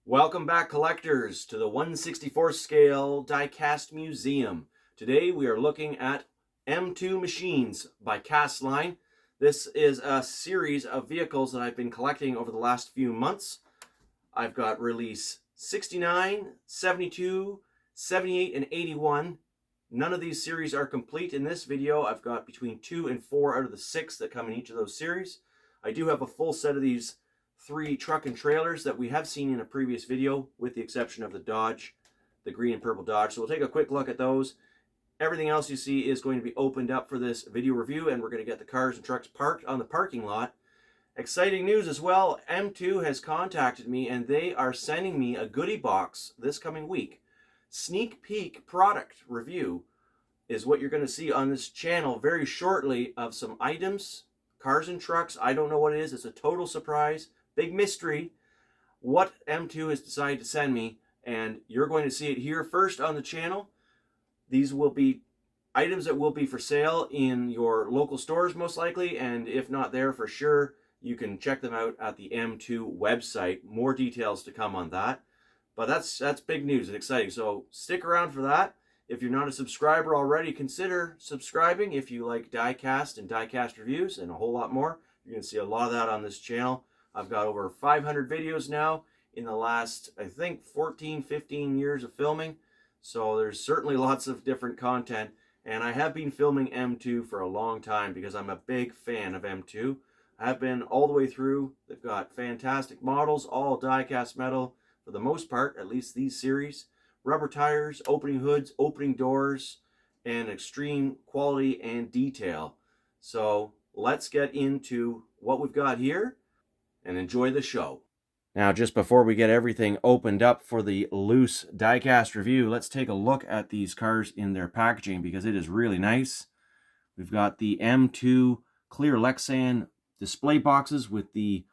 Welcome back, collectors, to the 1/64 scale Diecast Museum. Today we are looking at M2 machines by Castline. This is a series of vehicles that I've been collecting over the last few months. I've got release 69, 72, 78, and 81. None of these series are complete in this video. I've got between 2 and 4 out of the 6 that come in each of those series. I do have a full set of these 3 truck and trailers that we have seen in a previous video, with the exception of the Dodge, the green and purple Dodge. So we'll take a quick look at those. Everything else you see is going to be opened up for this video review, and we're going to get the cars and trucks parked on the parking lot. Exciting news as well, M2 has contacted me and they are sending me a goodie box this coming week. Sneak peek product review is what you're going to see on this channel very shortly, of some items, cars and trucks. I don't know what it is. It's a total surprise, big mystery, what M2 has decided to send me, and you're going to see it here first on the channel. These will be items that will be for sale in your local stores most likely, and if not there, for sure you can check them out at the M2 website. More details to come on that. But that's big news and exciting. So stick around for that. If you're not a subscriber already, consider subscribing if you like diecast and diecast reviews and a whole lot more. You're going to see a lot of that on this channel. I've got over 500 videos now in the last, I think, 14, 15 years of filming. So there's certainly lots of different content. And I have been filming M2 for a long time because I'm a big fan of M2. I have been all the way through. They've got fantastic models, all die-cast metal for the most part, at least these series. Rubber tires, opening hoods, opening doors, and extreme quality and detail. So let's get into what we've got here and enjoy the show. Now, just before we get everything opened up for the loose diecast review, let's take a look at these cars in their packaging because it is really nice. We've got the M2 clear Lexan display boxes with the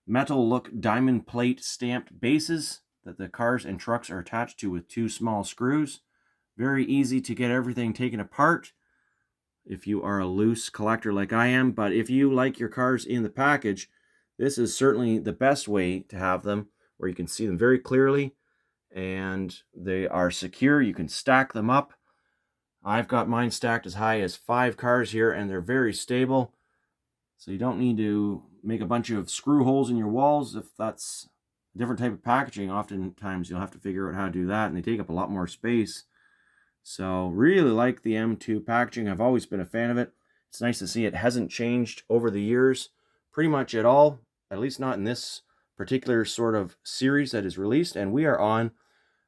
metal look diamond plate stamped bases that the cars and trucks are attached to with 2 small screws. Very easy to get everything taken apart if you are a loose collector like I am, but if you like your cars in the package, this is certainly the best way to have them, where you can see them very clearly and they are secure. You can stack them up. I've got mine stacked as high as 5 cars here, and they're very stable. So you don't need to make a bunch of screw holes in your walls. If that's a different type of packaging, oftentimes you'll have to figure out how to do that, and they take up a lot more space. So really like the M2 packaging. I've always been a fan of it. It's nice to see it hasn't changed over the years pretty much at all, at least not in this particular sort of series that is released. And we are on,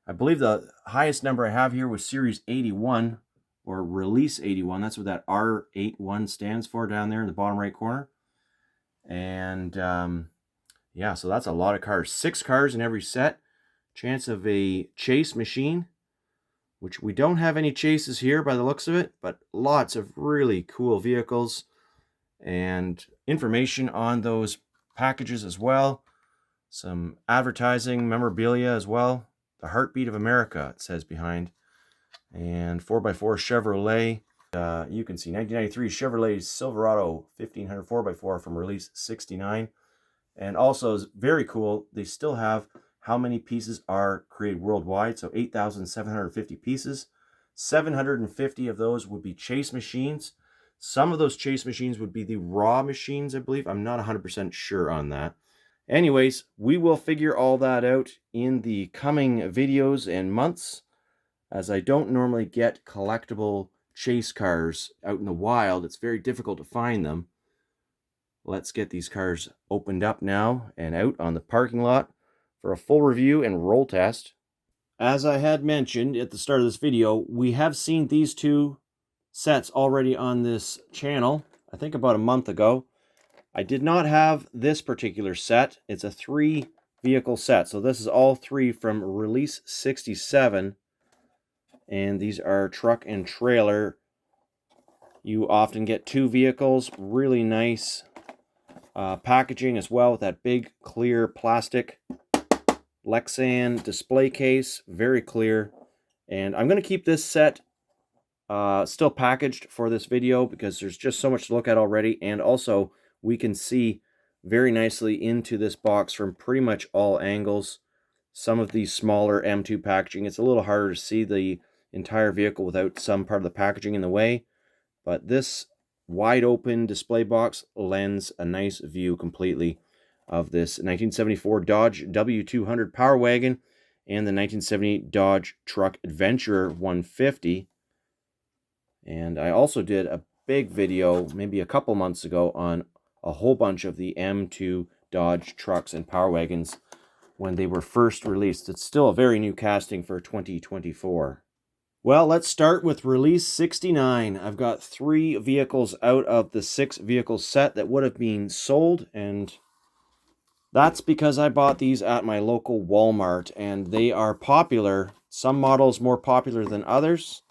I believe the highest number I have here was Series 81, or Release 81. That's what that R81 stands for down there in the bottom right corner. And yeah, so that's a lot of cars. 6 cars in every set. Chance of a chase machine, which we don't have any chases here by the looks of it, but lots of really cool vehicles and information on those packages as well. Some advertising memorabilia as well. The Heartbeat of America, it says behind. And 4x4 Chevrolet. You can see 1993 Chevrolet Silverado 1500 4x4 from release 69. And also, is very cool, they still have how many pieces are created worldwide. So 8,750 pieces. 750 of those would be chase machines. Some of those chase machines would be the raw machines, I believe. I'm not 100% sure on that. Anyways, we will figure all that out in the coming videos and months, as I don't normally get collectible chase cars out in the wild. It's very difficult to find them. Let's get these cars opened up now and out on the parking lot for a full review and roll test. As I had mentioned at the start of this video, we have seen these 2 sets already on this channel, I think about a month ago. I did not have this particular set. It's a 3 vehicle set. So this is all 3 from release 67. And these are truck and trailer. You often get 2 vehicles. Really nice packaging as well, with that big clear plastic Lexan display case. Very clear. And I'm going to keep this set still packaged for this video because there's just so much to look at already. And also, we can see very nicely into this box from pretty much all angles. some of the smaller M2 packaging. It's a little harder to see the entire vehicle without some part of the packaging in the way, but this wide open display box lends a nice view completely of this 1974 Dodge W200 Power Wagon and the 1978 Dodge Truck Adventurer 150. And I also did a big video maybe a couple months ago on a whole bunch of the M2 Dodge trucks and Power Wagons when they were first released. It's still a very new casting for 2024. Well, let's start with release 69. I've got 3 vehicles out of the 6 vehicle set that would have been sold, and that's because I bought these at my local Walmart, and they are popular. Some models more popular than others,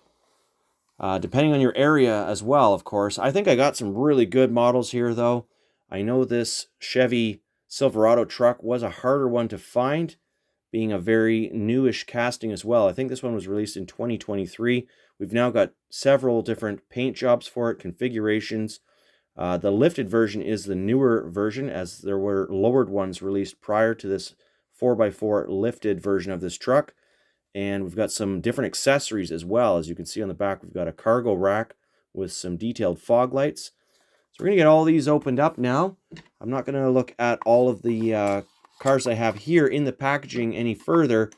depending on your area as well, of course. I think I got some really good models here, though. I know this Chevy Silverado truck was a harder one to find, being a very newish casting as well. I think this one was released in 2023. We've now got several different paint jobs for it, configurations. The lifted version is the newer version, as there were lowered ones released prior to this 4x4 lifted version of this truck. And we've got some different accessories as well. As you can see on the back, we've got a cargo rack with some detailed fog lights. So we're going to get all these opened up now. I'm not going to look at all of the cars I have here in the packaging any further,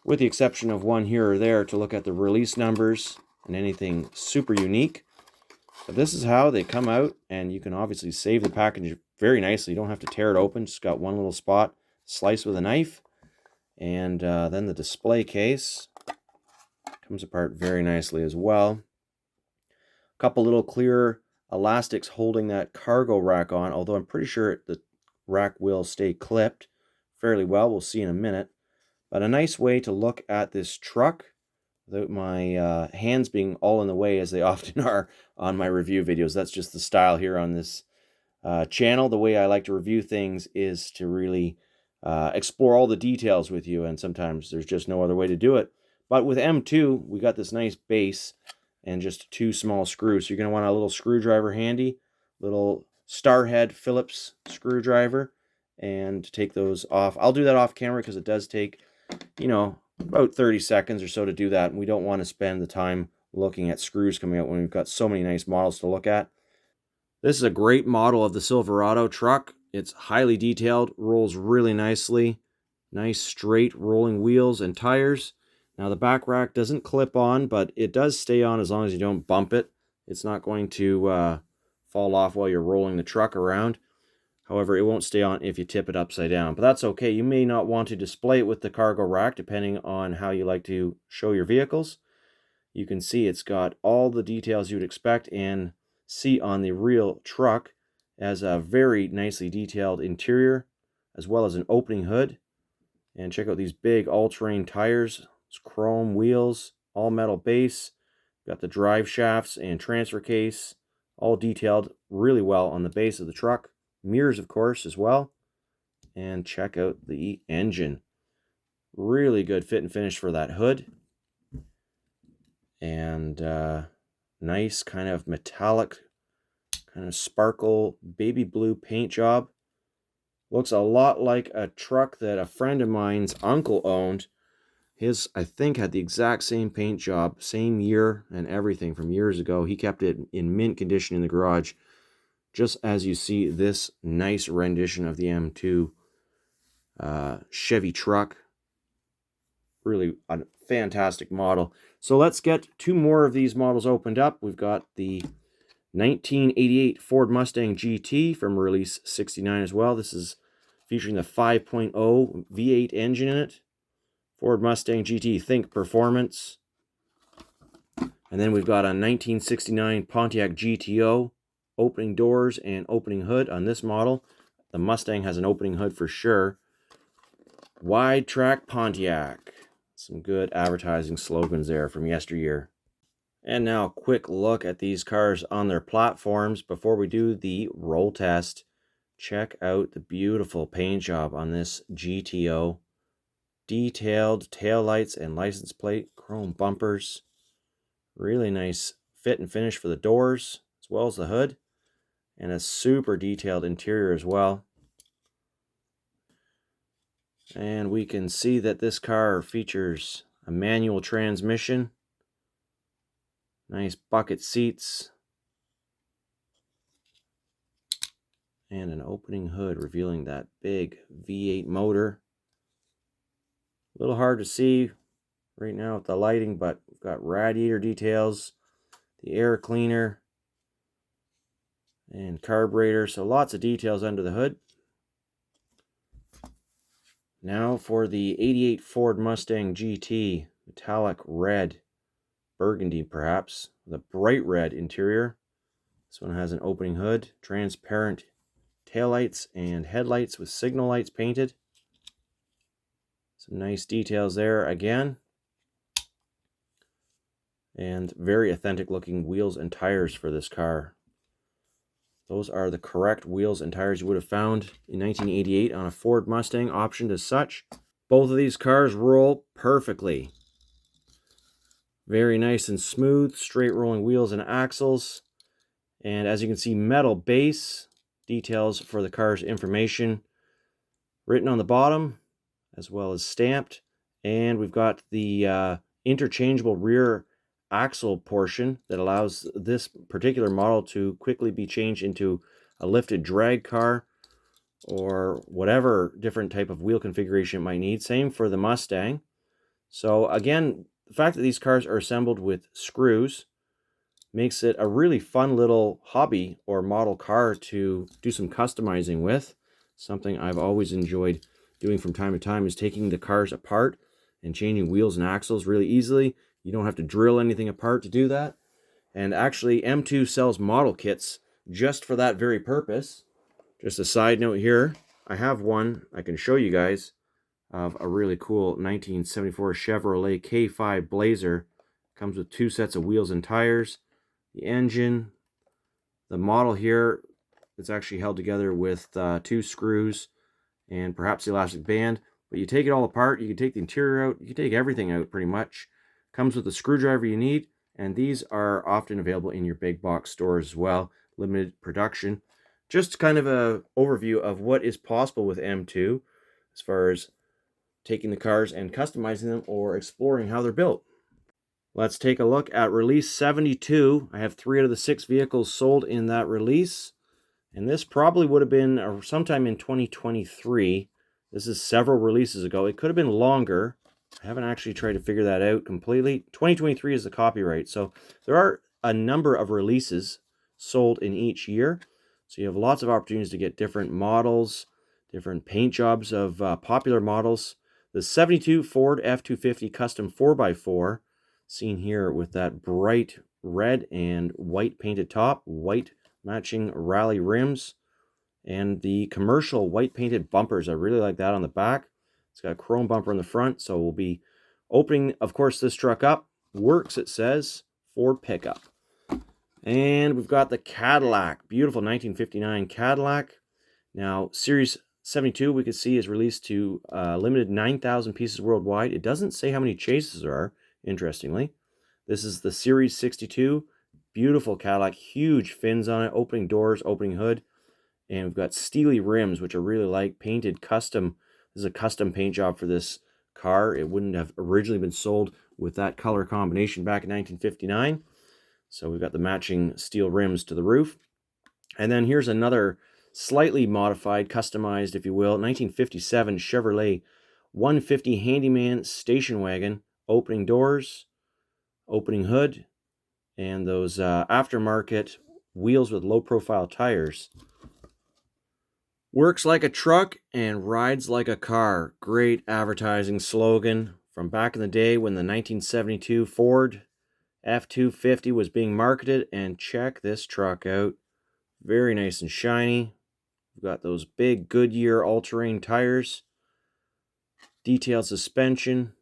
with the exception of one here or there to look at the release numbers and anything super unique. But this is how they come out, and you can obviously save the package very nicely. You don't have to tear it open, just got one little spot, slice with a knife. And then the display case comes apart very nicely as well. A couple little clear elastics holding that cargo rack on, although I'm pretty sure the rack will stay clipped fairly well. We'll see in a minute. But a nice way to look at this truck without my hands being all in the way, as they often are on my review videos. That's just the style here on this channel. The way I like to review things is to really explore all the details with you, and sometimes there's just no other way to do it. But with M2, we got this nice base and just 2 small screws. So you're going to want a little screwdriver handy, little Starhead Phillips screwdriver, and take those off. I'll do that off camera because it does take, about 30 seconds or so to do that, and we don't want to spend the time looking at screws coming out when we've got so many nice models to look at. This is a great model of the Silverado truck. It's highly detailed, rolls really nicely. Nice straight rolling wheels and tires. Now the back rack doesn't clip on, but it does stay on as long as you don't bump it. It's not going to fall off while you're rolling the truck around. However, it won't stay on if you tip it upside down, but that's okay. You may not want to display it with the cargo rack, depending on how you like to show your vehicles. You can see it's got all the details you'd expect and see on the real truck, as a very nicely detailed interior, as well as an opening hood. And check out these big all-terrain tires. It's chrome wheels, all metal base. Got the drive shafts and transfer case, all detailed really well on the base of the truck. Mirrors, of course, as well. And check out the engine. Really good fit and finish for that hood. And nice kind of metallic, kind of sparkle baby blue paint job. Looks a lot like a truck that a friend of mine's uncle owned. His, I think, had the exact same paint job, same year and everything from years ago. He kept it in mint condition in the garage, just as you see this nice rendition of the M2 Chevy truck. Really a fantastic model. So let's get 2 more of these models opened up. We've got the 1988 Ford Mustang GT from release 69 as well. This is featuring the 5.0 V8 engine in it. Ford Mustang GT, think performance. And then we've got a 1969 Pontiac GTO, opening doors and opening hood on this model. The Mustang has an opening hood for sure. Wide track Pontiac. Some good advertising slogans there from yesteryear. And now a quick look at these cars on their platforms before we do the roll test. Check out the beautiful paint job on this GTO. Detailed taillights and license plate, chrome bumpers. Really nice fit and finish for the doors as well as the hood. And a super detailed interior as well. And we can see that this car features a manual transmission, nice bucket seats, and an opening hood revealing that big V8 motor. A little hard to see right now with the lighting, but we've got radiator details, the air cleaner, and carburetor, so lots of details under the hood. Now for the 88 Ford Mustang GT, metallic red, burgundy perhaps, with a bright red interior. This one has an opening hood, transparent taillights and headlights with signal lights painted. Some nice details there again. And very authentic looking wheels and tires for this car. Those are the correct wheels and tires you would have found in 1988 on a Ford Mustang, optioned as such. Both of these cars roll perfectly. Very nice and smooth, straight rolling wheels and axles. And as you can see, metal base, details for the car's information written on the bottom, as well as stamped. And we've got the interchangeable rear axle portion that allows this particular model to quickly be changed into a lifted drag car or whatever different type of wheel configuration it might need. Same for the Mustang. So again, the fact that these cars are assembled with screws makes it a really fun little hobby or model car to do some customizing with. Something I've always enjoyed doing from time to time is taking the cars apart and changing wheels and axles really easily. You don't have to drill anything apart to do that. And actually, M2 sells model kits just for that very purpose. Just a side note here, I have one I can show you guys of a really cool 1974 Chevrolet K5 Blazer. Comes with 2 sets of wheels and tires. The engine, the model here, it's actually held together with 2 screws and perhaps the elastic band. But you take it all apart, you can take the interior out, you can take everything out pretty much. Comes with the screwdriver you need, and these are often available in your big box stores as well, limited production. Just kind of an overview of what is possible with M2 as far as taking the cars and customizing them or exploring how they're built. Let's take a look at release 72. I have 3 out of the 6 vehicles sold in that release, and this probably would have been sometime in 2023. This is several releases ago. It could have been longer. I haven't actually tried to figure that out completely. 2023 is the copyright, so there are a number of releases sold in each year. So you have lots of opportunities to get different models, different paint jobs of popular models. The 72 Ford F-250 Custom 4x4, seen here with that bright red and white painted top, white matching rally rims, and the commercial white painted bumpers. I really like that on the back. It's got a chrome bumper in the front, so we'll be opening, of course, this truck up. Works, it says, Ford pickup. And we've got the Cadillac, beautiful 1959 Cadillac. Now, Series 72, we can see, is released to limited 9,000 pieces worldwide. It doesn't say how many chases there are, interestingly. This is the Series 62, beautiful Cadillac, huge fins on it, opening doors, opening hood. And we've got steely rims, which I really like, painted custom. This is a custom paint job for this car. It wouldn't have originally been sold with that color combination back in 1959. So we've got the matching steel rims to the roof. And then here's another slightly modified, customized, if you will, 1957 Chevrolet 150 Handyman station wagon. Opening doors, opening hood, and those aftermarket wheels with low-profile tires. Works like a truck and rides like a car. Great advertising slogan from back in the day when the 1972 Ford F-250 was being marketed. And check this truck out. Very nice and shiny. We've got those big Goodyear all-terrain tires. Detailed suspension.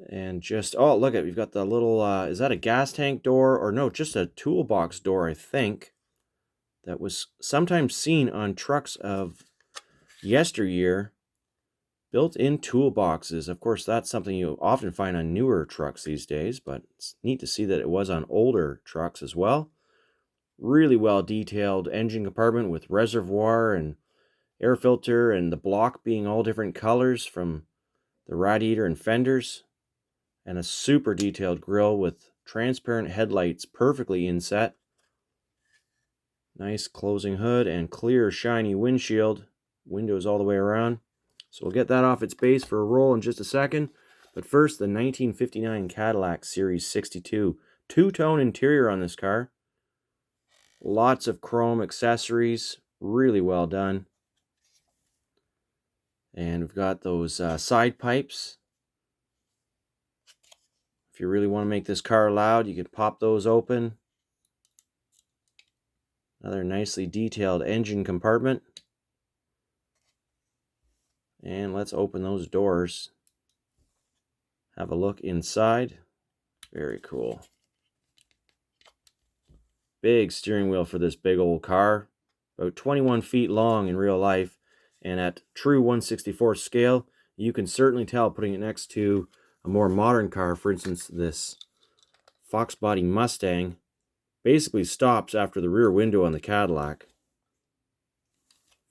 And just, oh, look at, we've got the little, is that a gas tank door? Or no, just a toolbox door, I think. That was sometimes seen on trucks of yesteryear, built-in toolboxes. Of course, that's something you often find on newer trucks these days, but it's neat to see that it was on older trucks as well. Really well detailed engine compartment with reservoir and air filter and the block being all different colors from the radiator and fenders, and a super detailed grille with transparent headlights perfectly inset. Nice closing hood and clear shiny windshield, windows all the way around. So we'll get that off its base for a roll in just a second. But first, the 1959 Cadillac Series 62. Two-tone interior on this car. Lots of chrome accessories, really well done. And we've got those side pipes. If you really want to make this car loud, you could pop those open. Another nicely detailed engine compartment. And let's open those doors. Have a look inside. Very cool. Big steering wheel for this big old car. About 21 feet long in real life. And at true 1/64 scale, you can certainly tell putting it next to a more modern car. For instance, this Fox body Mustang basically stops after the rear window on the Cadillac.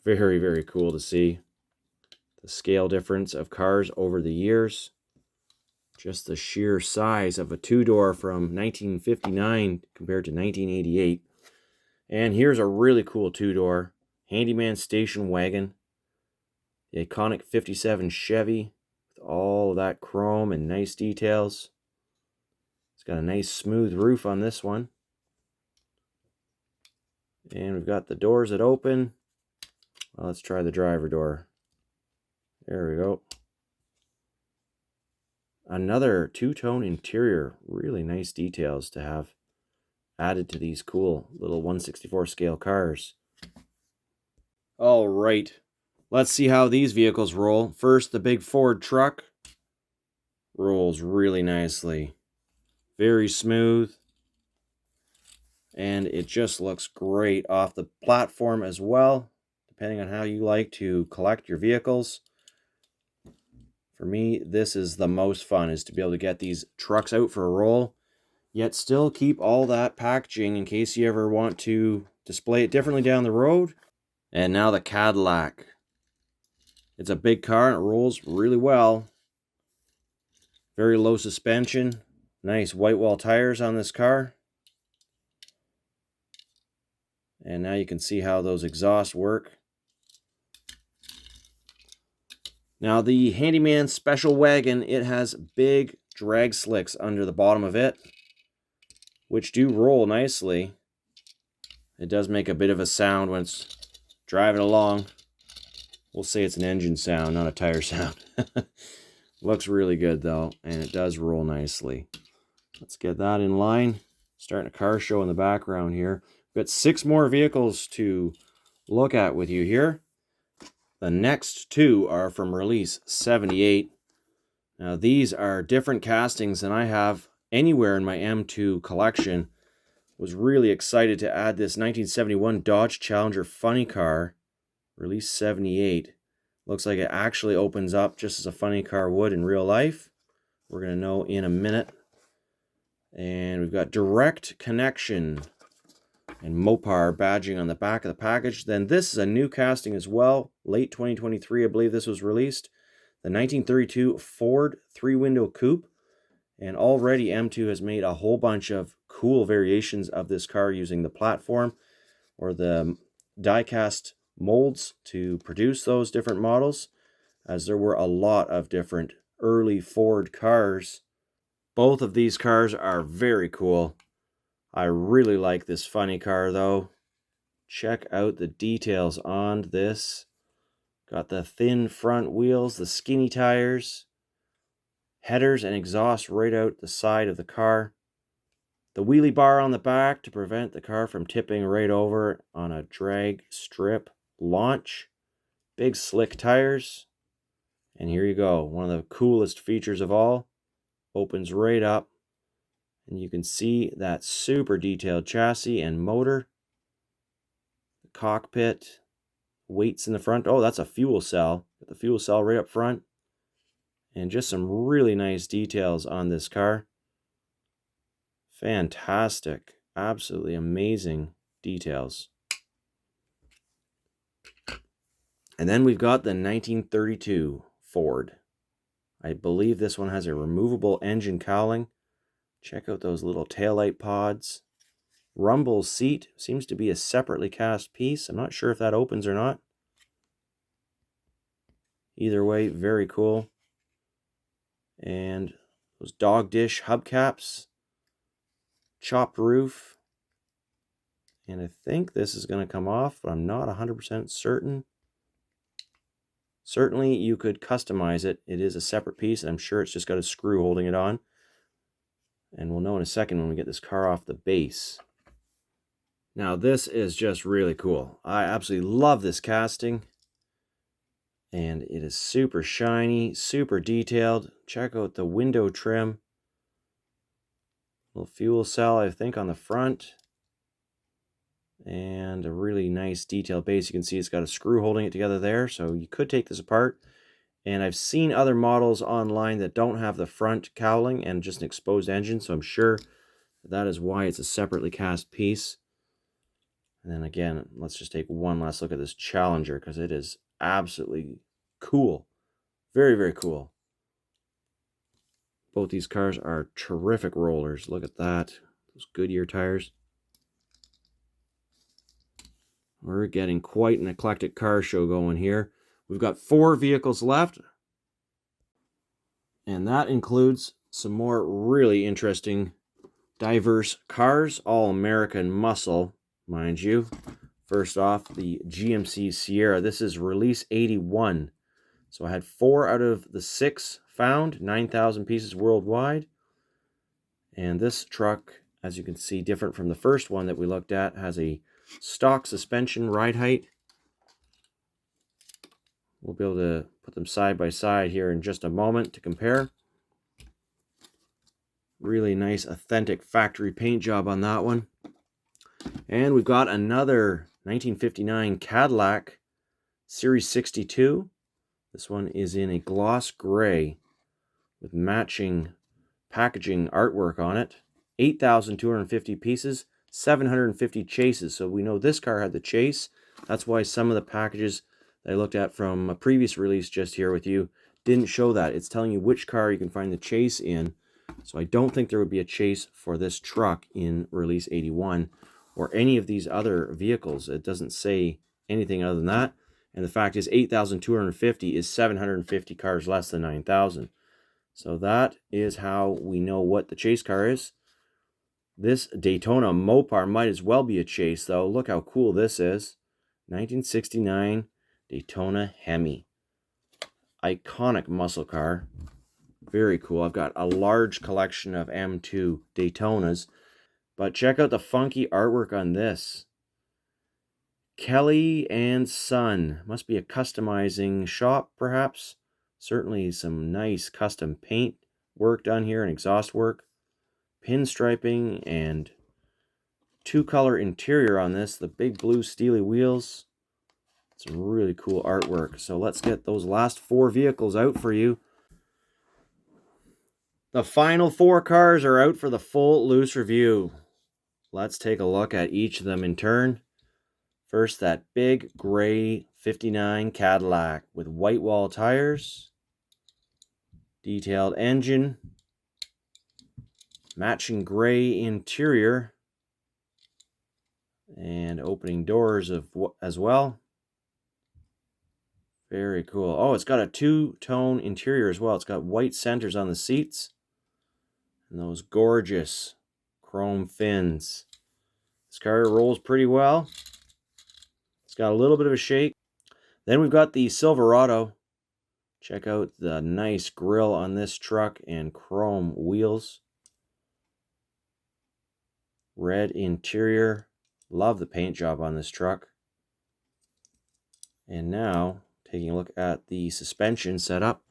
Very, very cool to see the scale difference of cars over the years. Just the sheer size of a two-door from 1959 compared to 1988. And here's a really cool two-door handyman station wagon. The iconic 57 Chevy with all of that chrome and nice details. It's got a nice smooth roof on this one. And we've got the doors that open. Well, let's try the driver door. There we go. Another two-tone interior. Really nice details to have added to these cool little 1/64 scale cars. All right, let's see how these vehicles roll. First, the big Ford truck rolls really nicely. Very smooth. And it just looks great off the platform as well, depending on how you like to collect your vehicles. For me, this is the most fun, is to be able to get these trucks out for a roll, yet still keep all that packaging in case you ever want to display it differently down the road. And now the Cadillac. It's a big car and it rolls really well. Very low suspension. Nice white wall tires on this car. And now you can see how those exhausts work. Now the Handyman Special Wagon, it has big drag slicks under the bottom of it, which do roll nicely. It does make a bit of a sound when it's driving along. We'll say it's an engine sound, not a tire sound. Looks really good though, and it does roll nicely. Let's get that in line. Starting a car show in the background here. We've got 6 more vehicles to look at with you here. The next 2 are from release 78. Now these are different castings than I have anywhere in my M2 collection. Was really excited to add this 1971 Dodge Challenger funny car, release 78. Looks like it actually opens up just as a funny car would in real life. We're going to know in a minute. And we've got direct connection and Mopar badging on the back of the package. Then this is a new casting as well. Late 2023, I believe this was released. The 1932 Ford 3-window coupe. And already M2 has made a whole bunch of cool variations of this car using the platform or the die-cast molds to produce those different models, as there were a lot of different early Ford cars. Both of these cars are very cool. I really like this funny car though. Check out the details on this. Got the thin front wheels, the skinny tires, headers and exhaust right out the side of the car. The wheelie bar on the back to prevent the car from tipping right over on a drag strip launch. Big slick tires. And here you go. One of the coolest features of all. Opens right up. And you can see that super detailed chassis and motor. The cockpit. Weights in the front. Oh, that's a fuel cell. Got the fuel cell right up front. And just some really nice details on this car. Fantastic. Absolutely amazing details. And then we've got the 1932 Ford. I believe this one has a removable engine cowling. Check out those little taillight pods. Rumble seat seems to be a separately cast piece. I'm not sure if that opens or not. Either way, very cool. And those dog dish hubcaps. Chopped roof. And I think this is going to come off, but I'm not 100% certain. Certainly, you could customize it. It is a separate piece, and I'm sure it's just got a screw holding it on. And we'll know in a second when we get this car off the base. Now, this is just really cool. I absolutely love this casting. And it is super shiny, super detailed. Check out the window trim. Little fuel cell, I think, on the front. And a really nice detailed base. You can see it's got a screw holding it together there, so you could take this apart. And I've seen other models online that don't have the front cowling and just an exposed engine, so I'm sure that is why it's a separately cast piece. And then again, let's just take one last look at this Challenger, because it is absolutely cool. Very, very cool. Both these cars are terrific rollers. Look at that. Those Goodyear tires. We're getting quite an eclectic car show going here. We've got 4 vehicles left. And that includes some more really interesting, diverse cars. All American muscle, mind you. First off, the GMC Sierra. This is release 81. So I had 4 out of the 6 found. 9,000 pieces worldwide. And this truck, as you can see, different from the first one that we looked at, has a stock suspension ride height. We'll be able to put them side by side here in just a moment to compare. Really nice, authentic factory paint job on that one. And we've got another 1959 Cadillac Series 62. This one is in a gloss gray with matching packaging artwork on it. 8,250 pieces, 750 chases. So we know this car had the chase. That's why some of the packages that I looked at from a previous release just here with you didn't show that. It's telling you which car you can find the chase in. So I don't think there would be a chase for this truck in release 81 or any of these other vehicles. It doesn't say anything other than that. And the fact is 8,250 is 750 cars less than 9,000. So that is how we know what the chase car is. This Daytona Mopar might as well be a chase, though. Look how cool this is. 1969 Daytona Hemi. Iconic muscle car. Very cool. I've got a large collection of M2 Daytonas. But check out the funky artwork on this. Kelly and Son. Must be a customizing shop, perhaps. Certainly some nice custom paint work done here and exhaust work. Pinstriping and 2-color interior on this. The big blue steely wheels. Some really cool artwork. So let's get those last 4 vehicles out for you. The final 4 cars are out for the full loose review. Let's take a look at each of them in turn. First, that big gray 59 Cadillac with white wall tires, detailed engine, matching gray interior, and opening doors as well. Very cool. Oh, it's got a 2-tone interior as well. It's got white centers on the seats and those gorgeous chrome fins. This car rolls pretty well. It's got a little bit of a shake. Then we've got the Silverado. Check out the nice grille on this truck and chrome wheels. Red interior. Love the paint job on this truck. And now, taking a look at the suspension setup,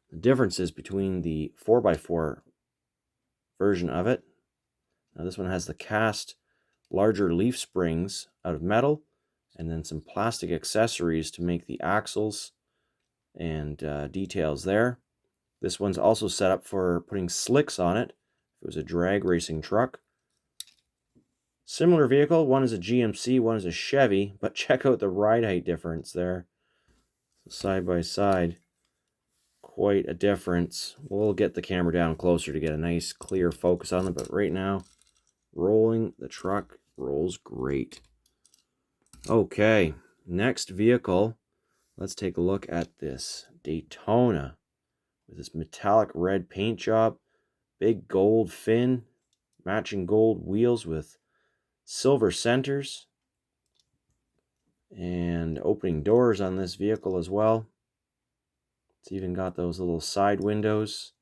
the differences between the 4x4 version of it. Now this one has the cast larger leaf springs out of metal, and then some plastic accessories to make the axles and details there. This one's also set up for putting slicks on it. If it was a drag racing truck. Similar vehicle, one is a GMC, one is a Chevy, but check out the ride height difference there. side by side, quite a difference. We'll get the camera down closer to get a nice clear focus on them, but right now, rolling the truck rolls great. Okay, next vehicle, let's take a look at this Daytona with this metallic red paint job, big gold fin, matching gold wheels with silver centers, and opening doors on this vehicle as well. It's even got those little side windows.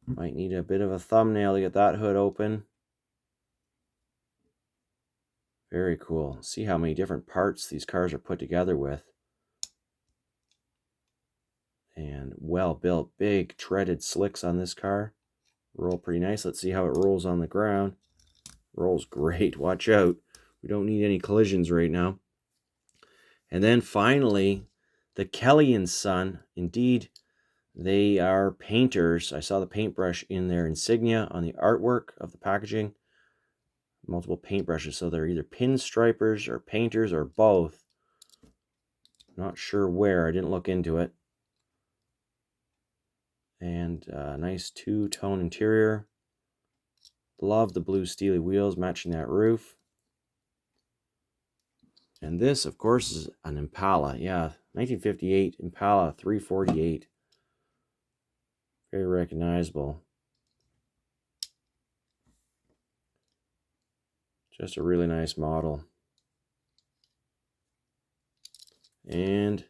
Might need a bit of a thumbnail to get that hood open. Very cool. See how many different parts these cars are put together with. And well built, big treaded slicks on this car. Roll pretty nice. Let's see how it rolls on the ground. Rolls great. Watch out. We don't need any collisions right now. And then finally, the Kelly and Son. Indeed, they are painters. I saw the paintbrush in their insignia on the artwork of the packaging. Multiple paintbrushes, so they're either pinstripers or painters or both. Not sure where. I didn't look into it. And nice two-tone interior. Love the blue steely wheels matching that roof. And this, of course, is an Impala. Yeah, 1958 Impala 348. Very recognizable. Just a really nice model. And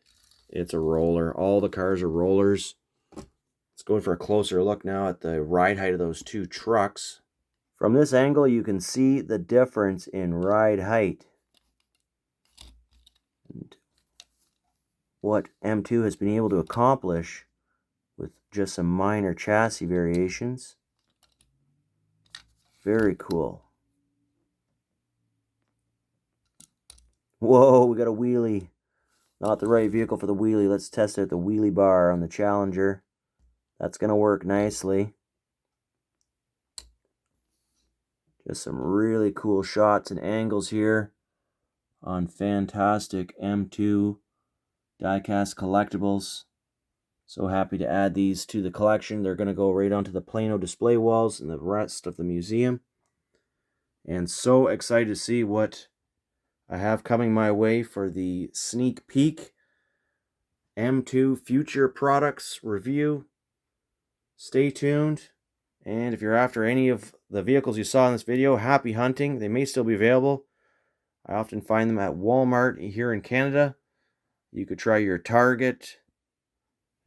it's a roller. All the cars are rollers. Let's go for a closer look now at the ride height of those two trucks. From this angle, you can see the difference in ride height. And what M2 has been able to accomplish with just some minor chassis variations. Very cool. Whoa, we got a wheelie. Not the right vehicle for the wheelie. Let's test out the wheelie bar on the Challenger. That's going to work nicely. Just some really cool shots and angles here on fantastic M2 diecast collectibles. So happy to add these to the collection. They're going to go right onto the Plano display walls and the rest of the museum. And so excited to see what I have coming my way for the sneak peek M2 future products review. Stay tuned. And if you're after any of the vehicles you saw in this video, happy hunting. They may still be available. I often find them at Walmart here in Canada. You could try your Target,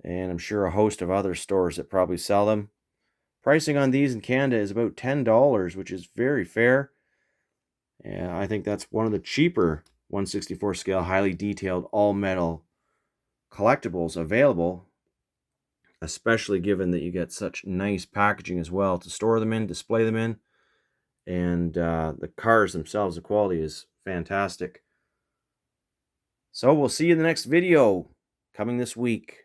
and I'm sure a host of other stores that probably sell them. Pricing on these in Canada is about $10, which is very fair. And I think that's one of the cheaper 1/64 scale, highly detailed, all-metal collectibles available, especially given that you get such nice packaging as well to store them in, display them in. And the cars themselves, the quality is fantastic. So we'll see you in the next video coming this week.